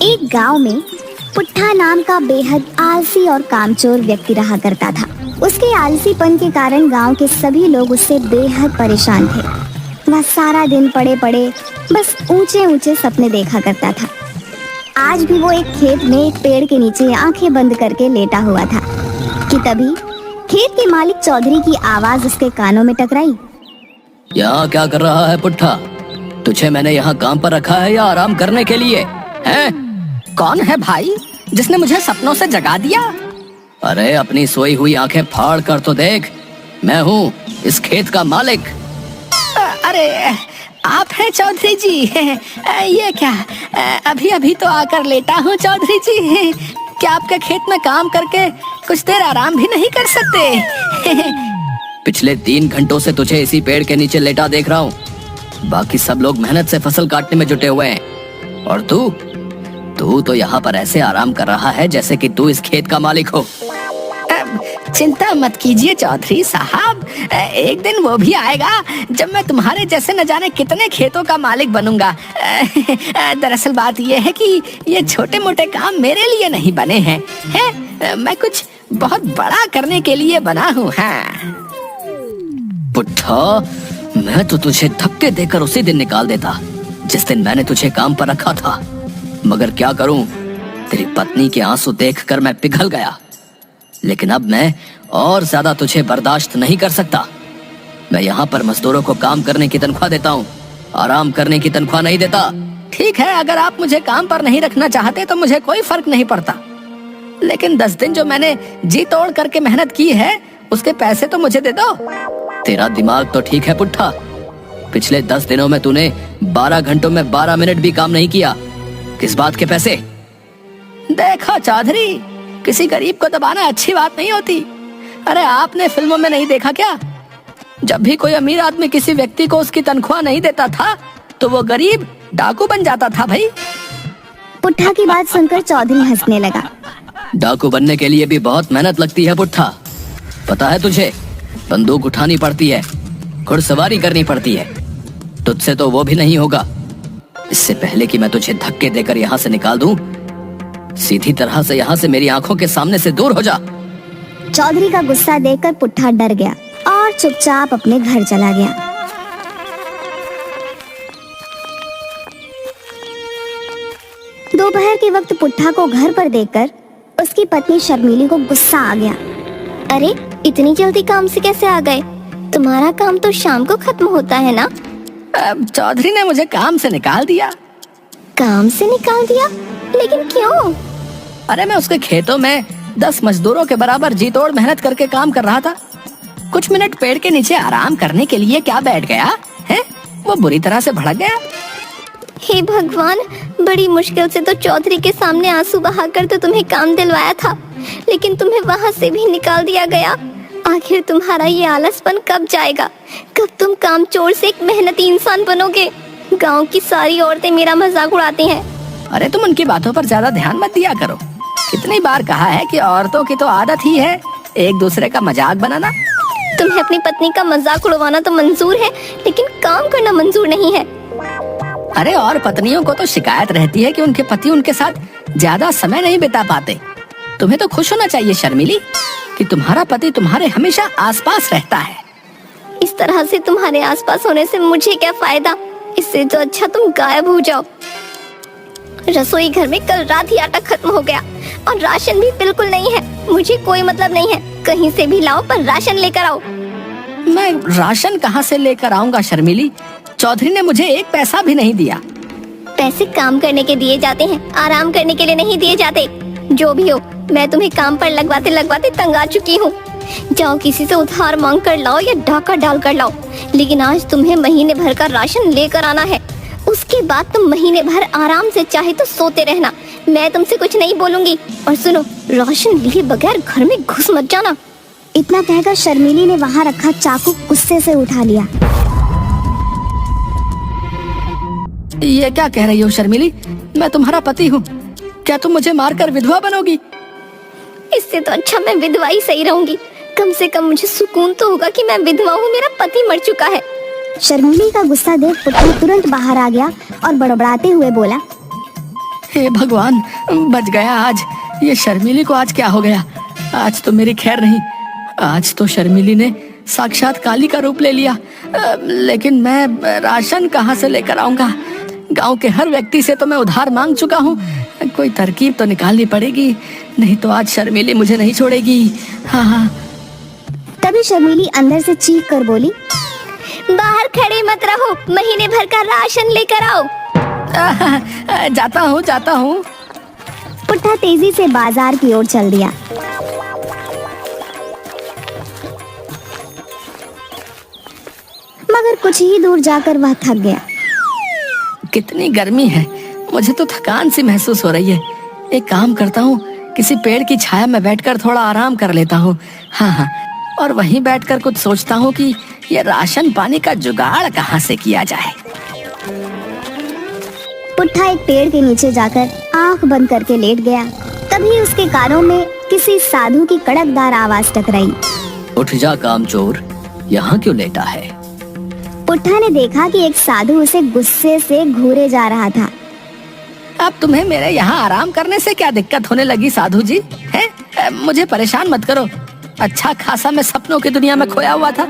एक गांव में पुट्ठा नाम का बेहद आलसी और कामचोर व्यक्ति रहा करता था। उसके आलसीपन के कारण गांव के सभी लोग उससे बेहद परेशान थे। वह सारा दिन पड़े पड़े बस ऊंचे ऊंचे सपने देखा करता था। आज भी वो एक खेत में एक पेड़ के नीचे आंखें बंद करके लेटा हुआ था कि तभी खेत के मालिक चौधरी की आवाज उसके कानों में टकराई। यहाँ क्या कर रहा है पुट्ठा? तुझे मैंने यहाँ काम पर रखा है या आराम करने के लिए? हैं? कौन है भाई जिसने मुझे सपनों से जगा दिया? अरे अपनी सोई हुई आंखें फाड़ कर तो देख, मैं हूँ इस खेत का मालिक। अरे आप हैं चौधरी जी? ये क्या, अभी अभी तो आकर लेटा हूँ चौधरी जी। क्या आपके खेत में काम करके कुछ देर आराम भी नहीं कर सकते? पिछले 3 घंटों से तुझे इसी पेड़ के नीचे लेटा देख रहा हूँ। बाकी सब लोग मेहनत से फसल काटने में जुटे हुए हैं और तू तो यहाँ पर ऐसे आराम कर रहा है जैसे कि तू इस खेत का मालिक हो। चिंता मत कीजिए चौधरी साहब, एक दिन वो भी आएगा जब मैं तुम्हारे जैसे न जाने कितने खेतों का मालिक बनूंगा। दरअसल बात यह है कि ये छोटे मोटे काम मेरे लिए नहीं बने हैं, मैं कुछ बहुत बड़ा करने के लिए बना हूँ। पुट्ठा, मैं तो तुझे धक्के देकर उसी दिन निकाल देता जिस दिन मैंने तुझे काम पर रखा था, मगर क्या करूं, तेरी पत्नी के आंसू देखकर मैं पिघल गया। लेकिन अब मैं और ज्यादा तुझे बर्दाश्त नहीं कर सकता। मैं यहाँ पर मजदूरों को काम करने की तनख्वाह देता हूँ, आराम करने की तनख्वाह नहीं देता। ठीक है, अगर आप मुझे काम पर नहीं रखना चाहते तो मुझे कोई फर्क नहीं पड़ता, लेकिन 10 दिन जो मैंने जी तोड़ करके मेहनत की है उसके पैसे तो मुझे दे दो। तेरा दिमाग तो ठीक है पुट्ठा, पिछले 10 दिनों में तूने 12 घंटों में 12 मिनट भी काम नहीं किया। किस बात के पैसे? देखो चौधरी, किसी गरीब को दबाना अच्छी बात नहीं होती। अरे आपने फिल्मों में नहीं देखा क्या, जब भी कोई अमीर आदमी किसी व्यक्ति को उसकी तनख्वाह नहीं देता था तो वो गरीब डाकू बन जाता था भाई। पुट्ठा की बात सुनकर चौधरी हंसने लगा। डाकू बनने के लिए भी बहुत मेहनत लगती है पुट्ठा, पता है तुझे? बंदूक उठानी पड़ती है, घुड़सवारी करनी पड़ती है। तुझसे तो वो भी नहीं होगा। इससे पहले कि मैं तुझे धक्के देकर यहाँ से निकाल दूं, सीधी तरह से यहाँ से मेरी आंखों के सामने से दूर हो जा। चौधरी का गुस्सा देखकर पुट्ठा डर गया और चुपचाप अपने घर चला गया। दोपहर के वक्त पुट्ठा को घर पर देखकर उसकी पत्नी शर्मीली को गुस्सा आ गया। अरे इतनी जल्दी काम से कैसे आ गए? तुम्हारा काम तो शाम को खत्म होता है ना? चौधरी ने मुझे काम से निकाल दिया। काम से निकाल दिया? लेकिन क्यों? अरे मैं उसके खेतों में 10 मजदूरों के बराबर जी तोड़ मेहनत करके काम कर रहा था। कुछ मिनट पेड़ के नीचे आराम करने के लिए क्या बैठ गया है, वो बुरी तरह से भड़क गया। हे भगवान, बड़ी मुश्किल से तो चौधरी के सामने आंसू बहाकर तो तुम्हें काम दिलवाया था, लेकिन तुम्हें वहाँ से भी निकाल दिया गया। आखिर तुम्हारा ये आलसपन कब जाएगा? कब तुम कामचोर से एक मेहनती इंसान बनोगे? गांव की सारी औरतें मेरा मजाक उड़ाती हैं। अरे तुम उनकी बातों पर ज्यादा ध्यान मत दिया करो। कितनी बार कहा है कि औरतों की तो आदत ही है एक दूसरे का मजाक बनाना। तुम्हें अपनी पत्नी का मजाक उड़वाना तो मंजूर है, लेकिन काम करना मंजूर नहीं है। अरे और पत्नियों को तो शिकायत रहती है कि उनके पति उनके साथ ज्यादा समय नहीं बिता पाते। तुम्हें तो खुश होना चाहिए शर्मिली कि तुम्हारा पति तुम्हारे हमेशा आसपास रहता है। इस तरह से तुम्हारे आसपास होने से मुझे क्या फायदा? इससे तो अच्छा तुम गायब हो जाओ। रसोई घर में कल रात ही आटा खत्म हो गया और राशन भी बिल्कुल नहीं है। मुझे कोई मतलब नहीं है, कहीं से भी लाओ पर राशन लेकर आओ। मैं राशन कहाँ से लेकर आऊँगा शर्मिली? चौधरी ने मुझे 1 पैसा भी नहीं दिया। पैसे काम करने के दिए जाते हैं, आराम करने के लिए नहीं दिए जाते। जो भी हो, मैं तुम्हें काम पर लगवाते लगवाते तंग आ चुकी हूँ। जाओ किसी से उधार मांग कर लाओ या डाका डाल कर लाओ, लेकिन आज तुम्हें महीने भर का राशन लेकर आना है। उसके बाद तुम महीने भर आराम से चाहे तो सोते रहना, मैं तुमसे कुछ नहीं बोलूंगी। और सुनो, राशन लिए बगैर घर में घुस मत जाना। इतना कहकर शर्मिली ने वहाँ रखा चाकू गुस्से से उठा लिया। ये क्या कह रही हो शर्मिली? मैं तुम्हारा पति हूँ, क्या तुम मुझे मारकर विधवा बनोगी? इससे तो अच्छा मैं विधवा ही सही रहूंगी। कम से कम मुझे सुकून तो होगा कि मैं विधवा हूँ, मेरा पति मर चुका है। शर्मिली का गुस्सा देख पुट्ठा तुरंत बाहर आ गया और बड़बड़ाते हुए बोला, हे भगवान, बच गया आज। ये शर्मिली को आज क्या हो गया? आज तो मेरी खैर नहीं। आज तो शर्मिली ने साक्षात काली का रूप ले लिया। लेकिन मैं राशन कहाँ से लेकर आऊंगा? गांव के हर व्यक्ति से तो मैं उधार मांग चुका हूँ। कोई तरकीब तो निकालनी पड़ेगी, नहीं तो आज शर्मिली मुझे नहीं छोड़ेगी। हाँ। तभी शर्मिली अंदर से चीख कर बोली, बाहर खड़े मत रहो, महीने भर का राशन लेकर आओ। जाता हूँ। पुट्ठा तेजी से बाजार की ओर चल दिया। मगर कुछ ही दूर जाकर वह थक गया। कितनी गर्मी है, मुझे तो थकान सी महसूस हो रही है। एक काम करता हूँ, किसी पेड़ की छाया में बैठकर थोड़ा आराम कर लेता हूँ। हाँ, और वहीं बैठकर कुछ सोचता हूँ कि ये राशन पानी का जुगाड़ कहाँ से किया जाए। पुट्ठा एक पेड़ के नीचे जाकर आंख बंद करके लेट गया। तभी उसके कानों में किसी साधु की कड़कदार आवाज टकराई। उठ जा कामचोर, यहाँ क्यों लेटा है? पुट्ठा ने देखा कि एक साधु उसे गुस्से से घूरे जा रहा था। अब तुम्हें मेरे यहाँ आराम करने से क्या दिक्कत होने लगी साधु जी? हैं? मुझे परेशान मत करो। अच्छा खासा मैं सपनों की दुनिया में खोया हुआ था।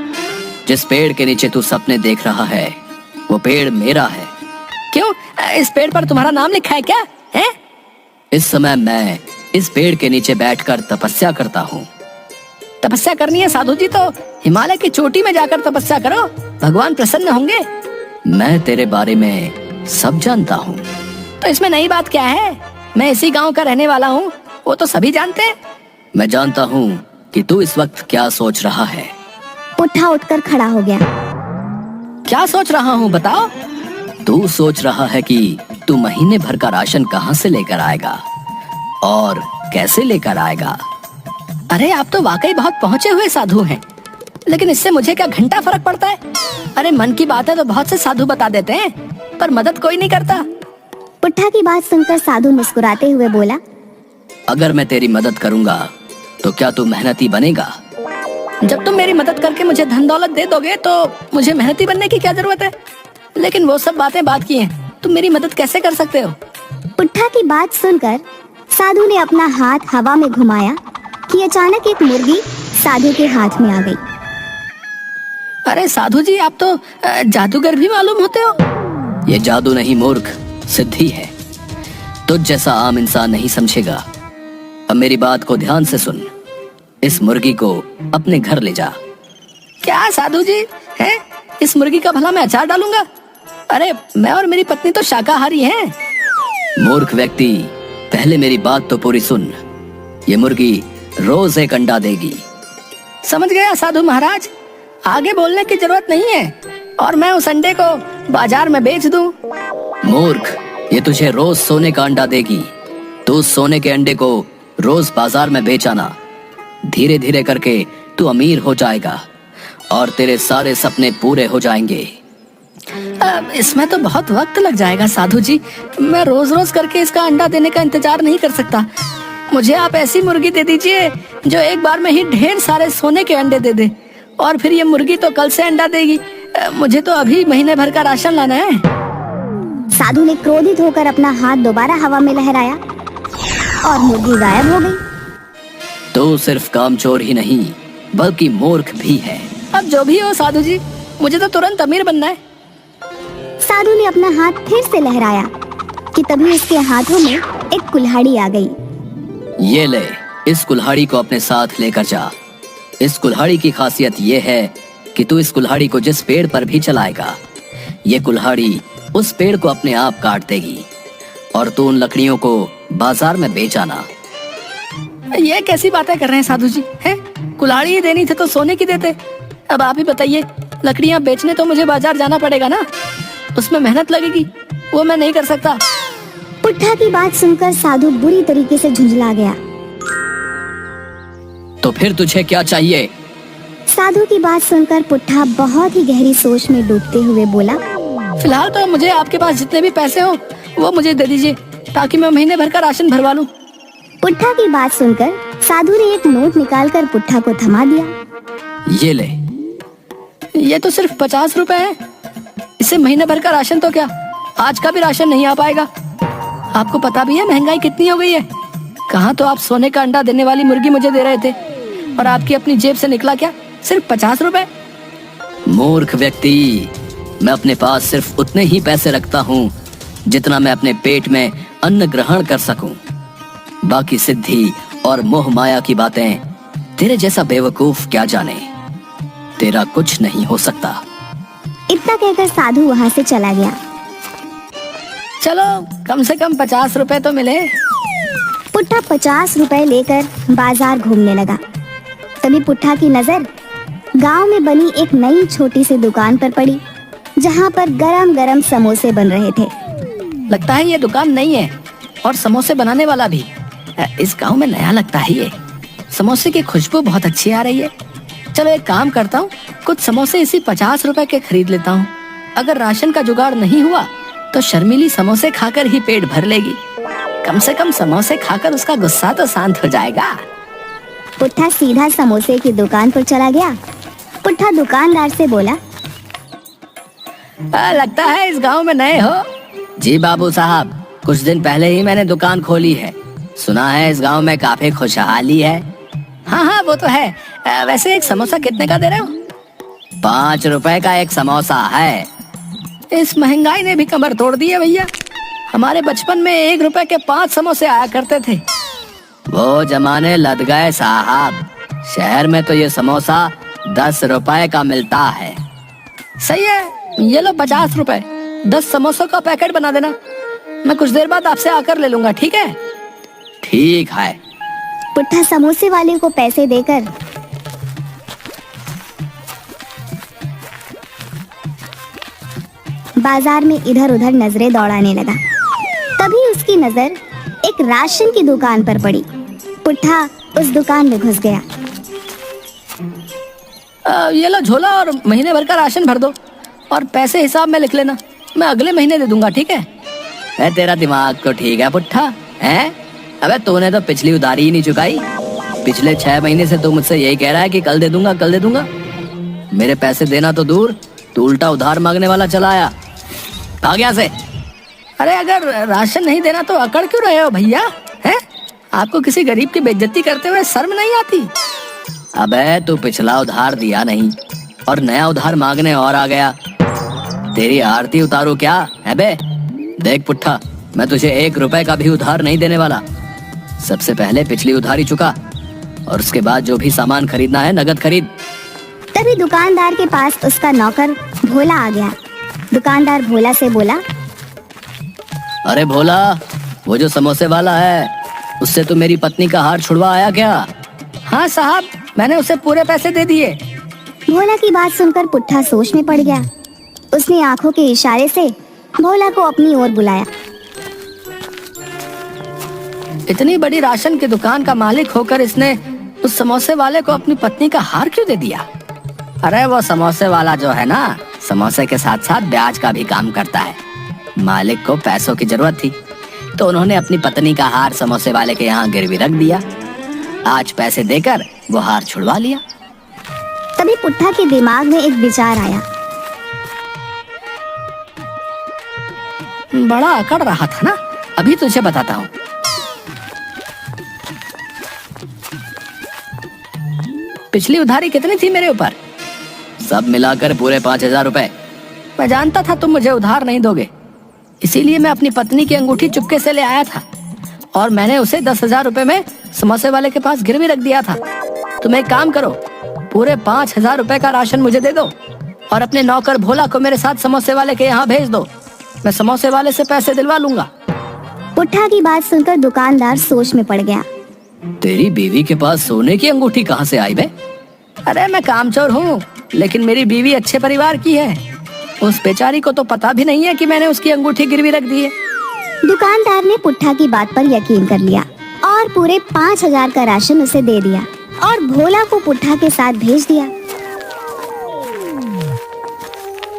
जिस पेड़ के नीचे तू सपने देख रहा है, वो पेड़ मेरा है। क्यों? इस पेड़ पर तुम्हारा नाम लिखा है क्या? हैं? इस समय मैं इस पेड़ के नीचे बैठकर तपस्या करता हूँ। तपस्या करनी है साधु जी तो हिमालय की चोटी में जाकर तपस्या करो, भगवान प्रसन्न होंगे। मैं तेरे बारे में सब जानता हूँ। तो इसमें नई बात क्या है? मैं इसी गांव का रहने वाला हूँ, वो तो सभी जानते हैं। मैं जानता हूँ कि तू इस वक्त क्या सोच रहा है। पुट्ठा उठकर खड़ा हो गया। क्या सोच रहा हूँ बताओ? तू सोच रहा है कि तू महीने भर का राशन कहाँ से लेकर आएगा और कैसे लेकर आएगा। अरे आप तो वाकई बहुत पहुँचे हुए साधु हैं, लेकिन इससे मुझे क्या घंटा फर्क पड़ता है? अरे मन की बात है तो बहुत से साधु बता देते हैं, पर मदद कोई नहीं करता। पुट्ठा की बात सुनकर साधु मुस्कुराते हुए बोला, अगर मैं तेरी मदद करूँगा तो क्या तू मेहनती बनेगा? जब तुम मेरी मदद करके मुझे धन दौलत दे दोगे तो मुझे मेहनती बनने की क्या जरूरत है? लेकिन वो सब बातें बात की हैं, तुम मेरी मदद कैसे कर सकते हो? पुट्ठा की बात सुनकर साधु ने अपना हाथ हवा में घुमाया कि अचानक एक मुर्गी साधु के हाथ में आ गई। अरे साधु जी, आप तो जादूगर भी मालूम होते हो। ये जादू नहीं मूर्ख, सिद्धि है। तुझ जैसा आम इंसान नहीं समझेगा। अब मेरी बात को ध्यान से सुन। इस मुर्गी को अपने घर ले जा। क्या साधु जी हैं? इस मुर्गी का भला मैं अचार डालूंगा? अरे मैं और मेरी पत्नी तो शाकाहारी हैं। मूर्ख व्यक्ति, पहले मेरी बात तो पूरी सुन। ये मुर्गी रोज एक अंडा देगी। समझ गया साधु महाराज, आगे बोलने की जरूरत नहीं है और मैं उस अंडे को बाजार में बेच दूं। मूर्ख, ये तुझे रोज सोने का अंडा देगी। तू उस सोने के अंडे को रोज बाजार में बेच आना। धीरे धीरे करके तू अमीर हो जाएगा और तेरे सारे सपने पूरे हो जाएंगे। इसमें तो बहुत वक्त लग जाएगा साधु जी। मैं रोज रोज करके इसका अंडा देने का इंतजार नहीं कर सकता। मुझे आप ऐसी मुर्गी दे दीजिए जो एक बार में ही ढेर सारे सोने के अंडे दे दे, और फिर ये मुर्गी तो कल से अंडा देगी। मुझे तो अभी महीने भर का राशन लाना है। साधु ने क्रोधित होकर अपना हाथ दोबारा हवा में लहराया और मुर्गी गायब हो गई। तू सिर्फ कामचोर ही नहीं बल्कि मूर्ख भी है। अब जो भी हो साधु जी, मुझे तो तुरंत अमीर बनना है। साधु ने अपना हाथ फिर से लहराया कि तभी उसके हाथों में एक कुल्हाड़ी आ गई। ये ले, इस कुल्हाड़ी को अपने साथ लेकर जा। इस कुल्हाड़ी की खासियत ये है कि तू इस कुल्हाड़ी को जिस पेड़ पर भी चलाएगा, ये कुल्हाड़ी उस पेड़ को अपने आप काट देगी और तू उन लकड़ियों को बाजार में बेच आना। ये कैसी बातें कर रहे हैं साधु जी? हैं? कुल्हाड़ी ही देनी थी तो सोने की देते। अब आप ही बताइए, लकड़ियां बेचने तो मुझे बाजार जाना पड़ेगा ना, उसमें मेहनत लगेगी, वो मैं नहीं कर सकता। पुट्ठा की बात सुनकर साधु बुरी तरीके से झुंझला गया। तो फिर तुझे क्या चाहिए? साधु की बात सुनकर पुट्ठा बहुत ही गहरी सोच में डूबते हुए बोला, फिलहाल तो मुझे आपके पास जितने भी पैसे हो वो मुझे दे दीजिए, ताकि मैं महीने भर का राशन भरवा लूं। पुट्ठा की बात सुनकर साधु ने एक नोट निकालकर पुट्ठा को थमा दिया। ये ले। ये तो सिर्फ 50 रुपए है। इससे महीने भर का राशन तो क्या, आज का भी राशन नहीं आ पाएगा। आपको पता भी है महंगाई कितनी हो गई है। कहाँ तो आप सोने का अंडा देने वाली मुर्गी मुझे दे रहे थे, और आपकी अपनी जेब से निकला क्या, सिर्फ 50 रुपए। मूर्ख व्यक्ति, मैं अपने पास सिर्फ उतने ही पैसे रखता हूँ जितना मैं अपने पेट में अन्न ग्रहण कर सकूं। बाकी सिद्धि और मोह माया की बातें तेरे जैसा बेवकूफ क्या जाने। तेरा कुछ नहीं हो सकता। इतना कहकर साधु वहाँ से चला गया। चलो कम से कम 50 रुपए तो मिले। पुट्ठा 50 रुपए लेकर बाजार घूमने लगा। तभी पुट्ठा की नजर गांव में बनी एक नई छोटी सी दुकान पर पड़ी, जहां पर गरम गरम समोसे बन रहे थे। लगता है ये दुकान नई है, और समोसे बनाने वाला भी इस गांव में नया लगता है। ये समोसे की खुशबू बहुत अच्छी आ रही है। चलो एक काम करता हूँ, कुछ समोसे इसी 50 रुपए के खरीद लेता हूँ। अगर राशन का जुगाड़ नहीं हुआ तो शर्मिली समोसे खाकर ही पेट भर लेगी। कम से कम समोसे खाकर उसका गुस्सा तो शांत हो जाएगा। पुट्ठा सीधा समोसे की दुकान पर चला गया। पुट्ठा दुकानदार से बोला, लगता है इस गांव में नए हो। जी बाबू साहब, कुछ दिन पहले ही मैंने दुकान खोली है। सुना है इस गांव में काफी खुशहाली है। हाँ हाँ वो तो है। वैसे एक समोसा कितने का दे रहे हो? 5 रुपए का एक समोसा है। इस महंगाई ने भी कमर तोड़ दी है भैया। हमारे बचपन में 1 रुपए के 5 समोसे आया करते थे। वो जमाने लद गए साहब। शहर में तो ये समोसा 10 रुपए का मिलता है। सही है, ये लो 50 रुपए। 10 समोसों का पैकेट बना देना। मैं कुछ देर बाद आपसे आकर ले लूंगा, ठीक है? ठीक है। पुट्ठा समोसे वाले को पैसे देकर बाजार में इधर उधर नजरें दौड़ाने लगा। तभी उसकी नजर एक राशन की दुकान पर पड़ी। पुट्ठा उस दुकान में घुस गया। ये लो झोला और महीने भर का राशन भर दो, और पैसे हिसाब में लिख लेना। मैं अगले महीने दे दूंगा, ठीक है? तेरा दिमाग तो ठीक है पुट्ठा, हैं? अबे तूने तो पिछली उधारी ही नहीं चुकाई। पिछले 6 महीने से तू मुझसे यही कह रहा है कि कल दे दूंगा, कल दे दूंगा। मेरे पैसे देना तो दूर, तू उल्टा उधार मांगने वाला चला आया। भाग यहाँ से। अरे अगर राशन नहीं देना तो अकड़ क्यों रहे हो भैया? हैं? आपको किसी गरीब की बेइज्जती करते हुए शर्म नहीं आती? अबे तू पिछला उधार दिया नहीं और नया उधार मांगने और आ गया। तेरी आरती उतारू क्या है बे? देख पुट्ठा, मैं तुझे 1 रुपए का भी उधार नहीं देने वाला। सबसे पहले पिछली उधारी चुका, और उसके बाद जो भी सामान खरीदना है नगद खरीद। तभी दुकानदार के पास उसका नौकर भोला आ गया। दुकानदार भोला से बोला, अरे भोला, वो जो समोसे वाला है, उससे तू मेरी पत्नी का हार छुड़वा आया क्या? हाँ साहब, मैंने उसे पूरे पैसे दे दिए। भोला की बात सुनकर पुट्ठा सोच में पड़ गया। उसने आंखों के इशारे से भोला को अपनी ओर बुलाया। इतनी बड़ी राशन की दुकान का मालिक होकर इसने उस समोसे वाले को अपनी पत्नी का हार क्यों दे दिया? अरे वो समोसे वाला जो है ना, समोसे के साथ साथ ब्याज का भी काम करता है। मालिक को पैसों की जरूरत थी, तो उन्होंने अपनी पत्नी का हार समोसे वाले के यहाँ गिरवी रख दिया। आज पैसे देकर वो हार छुड़वा लिया। तभी पुट्ठा के दिमाग में एक विचार आया। बड़ा अकड़ रहा था ना, अभी तुझे बताता हूँ। पिछली उधारी कितनी थी मेरे ऊपर? सब मिलाकर पूरे 5000 रुपए। मैं जानता था तुम मुझे उधार नहीं दोगे, इसीलिए मैं अपनी पत्नी की अंगूठी चुपके से ले आया था, और मैंने उसे 10,000 रुपए में समोसे वाले के पास गिरवी रख दिया था। तुम एक काम करो, पूरे 5,000 रुपए का राशन मुझे दे दो, और अपने नौकर भोला को मेरे साथ समोसे वाले के यहाँ भेज दो। मैं समोसे वाले से पैसे दिलवा लूंगा। पुट्ठा की बात सुनकर दुकानदार सोच में पड़ गया। तेरी बीवी के पास सोने की अंगूठी कहाँ से आई बे? अरे मैं कामचोर हूँ, लेकिन मेरी बीवी अच्छे परिवार की है। उस बेचारी को तो पता भी नहीं है कि मैंने उसकी अंगूठी गिरवी रख दी है। दुकानदार ने पुट्ठा की बात पर यकीन कर लिया और पूरे 5,000 का राशन उसे दे दिया और भोला को पुट्ठा के साथ भेज दिया।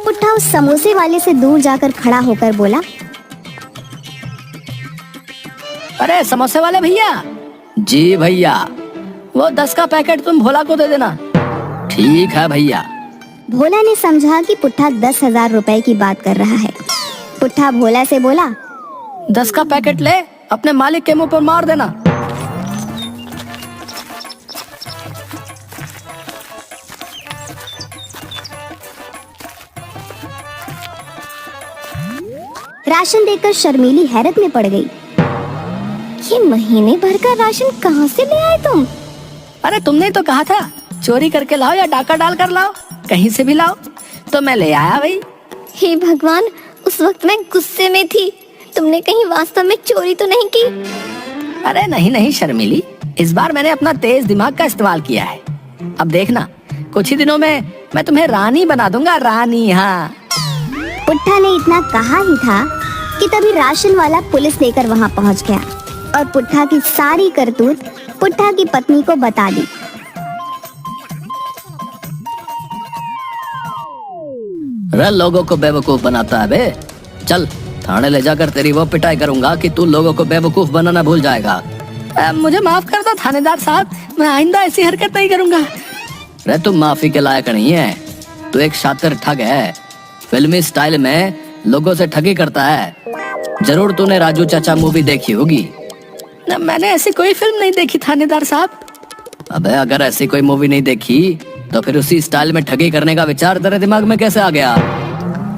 पुट्ठा उस समोसे वाले से दूर जाकर खड़ा होकर बोला, अरे समोसे वाले भैया। जी भैया। वो 10 का पैकेट तुम भोला को दे देना। ठीक है भैया। भोला ने समझा कि पुट्ठा 10,000 रुपए की बात कर रहा है। पुट्ठा भोला से बोला, 10 का पैकेट ले, अपने मालिक के मुंह पर मार देना। राशन देखकर शर्मीली हैरत में पड़ गई। ये महीने भर का राशन कहाँ से ले आए तुम? अरे तुमने तो कहा था चोरी करके लाओ या डाका डाल कर लाओ, कहीं से भी लाओ, तो मैं ले आया भाई। हे भगवान, उस वक्त मैं गुस्से में थी। तुमने कहीं वास्तव में चोरी तो नहीं की? अरे नहीं नहीं शर्मीली, इस बार मैंने अपना तेज दिमाग का इस्तेमाल किया है। अब देखना, कुछ ही दिनों में मैं तुम्हें रानी बना दूंगा, रानी। हाँ। पुट्ठा ने इतना कहा ही था कि तभी राशन वाला पुलिस लेकर वहां पहुंच गया और पुट्ठा की सारी करतूत पुट्ठा की पत्नी को बता दी। रे लोगों को बेवकूफ बनाता है बे। चल थाने ले जाकर तेरी वो पिटाई करूंगा कि तू लोगों को बेवकूफ बनाना भूल जाएगा। मुझे माफ कर दो थानेदार साहब, मैं आइंदा ऐसी हरकत नहीं करूंगा। रे तू माफी के लायक नहीं है, तू एक शातिर ठग है। फिल्मी स्टाइल में लोगों से ठगी करता है। जरूर तूने राजू चाचा मूवी देखी होगी। मैंने ऐसी कोई फिल्म नहीं देखी थानेदार साहब। अबे अगर ऐसी कोई मूवी नहीं देखी तो फिर उसी स्टाइल में ठगी करने का विचार तेरे दिमाग में कैसे आ गया?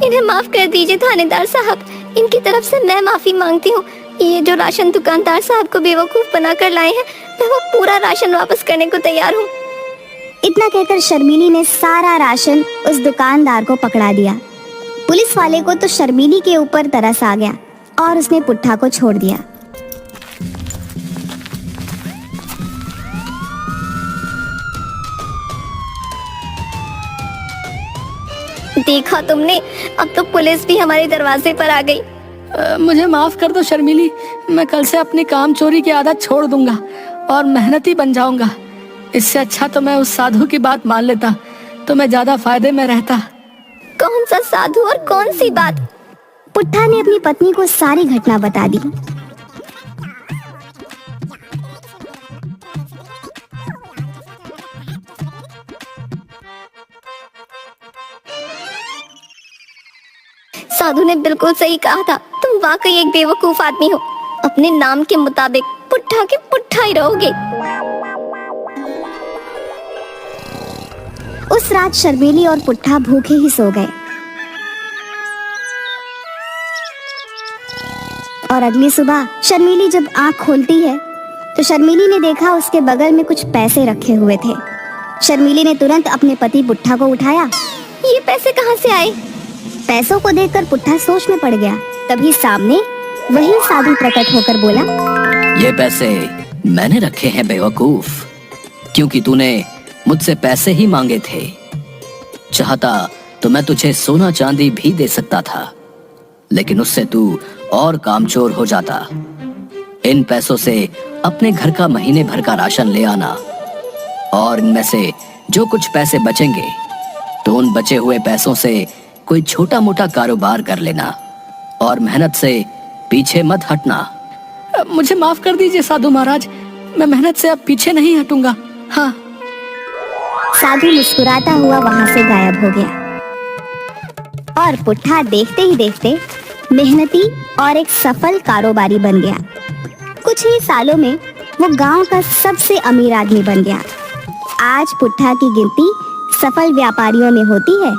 इन्हें माफ कर दीजिए थानेदार साहब, इनकी तरफ से मैं माफी मांगती हूँ। ये जो राशन दुकानदार साहब को बेवकूफ बनाकर लाए हैं, मैं वो पूरा राशन वापस करने को तैयार हूँ। इतना कहकर शर्मीली ने सारा राशन उस दुकानदार को पकड़ा दिया। पुलिस वाले को तो शर्मीली के ऊपर तरस आ गया और उसने पुट्ठा को छोड़ दिया। देखा तुमने, अब तो पुलिस भी हमारे दरवाजे पर आ गई। मुझे माफ कर दो शर्मीली, मैं कल से अपनी काम चोरी की आदत छोड़ दूंगा और मेहनती बन जाऊंगा। इससे अच्छा तो मैं उस साधु की बात मान लेता तो मैं ज्यादा फायदे में रहता। कौन सा साधु और कौन सी बात? पुट्ठा ने अपनी पत्नी को सारी घटना बता दी। साधु ने बिल्कुल सही कहा था, तुम वाकई एक बेवकूफ आदमी हो। अपने नाम के मुताबिक पुट्ठा के पुट्ठा ही रहोगे। उस रात शर्मीली और पुट्ठा भूखे ही सो गए और अगली सुबह शर्मीली जब आंख खोलती है तो शर्मीली ने देखा उसके बगल में कुछ पैसे रखे हुए थे। शर्मीली ने तुरंत अपने पति पुट्ठा को उठाया। ये पैसे कहाँ से आए? पैसों को देखकर पुट्ठा सोच में पड़ गया। तभी सामने वही साधु प्रकट होकर बोला, ये पैसे मैंने रखे हैं बेवकूफ, क्योंकि तूने मुझसे पैसे ही मांगे थे। चाहता तो मैं तुझे सोना चांदी भी दे सकता था, लेकिन उससे तू और कामचोर हो जाता। इन पैसों से अपने घर का महीने भर का राशन ले आना और इनमें से जो कुछ पैसे बचेंगे तो उन बचे हुए पैसों से कोई छोटा मोटा कारोबार कर लेना और मेहनत से पीछे मत हटना। मुझे माफ कर दीजिए साधु महाराज, मैं मेहनत से अब पीछे नहीं हटूंगा। हाँ। साधु मुस्कुराता हुआ वहां से गायब हो गया और पुट्ठा देखते ही देखते मेहनती और एक सफल कारोबारी बन गया। कुछ ही सालों में वो गांव का सबसे अमीर आदमी बन गया। आज पुट्ठा की गिनती सफल व्यापारियों में होती है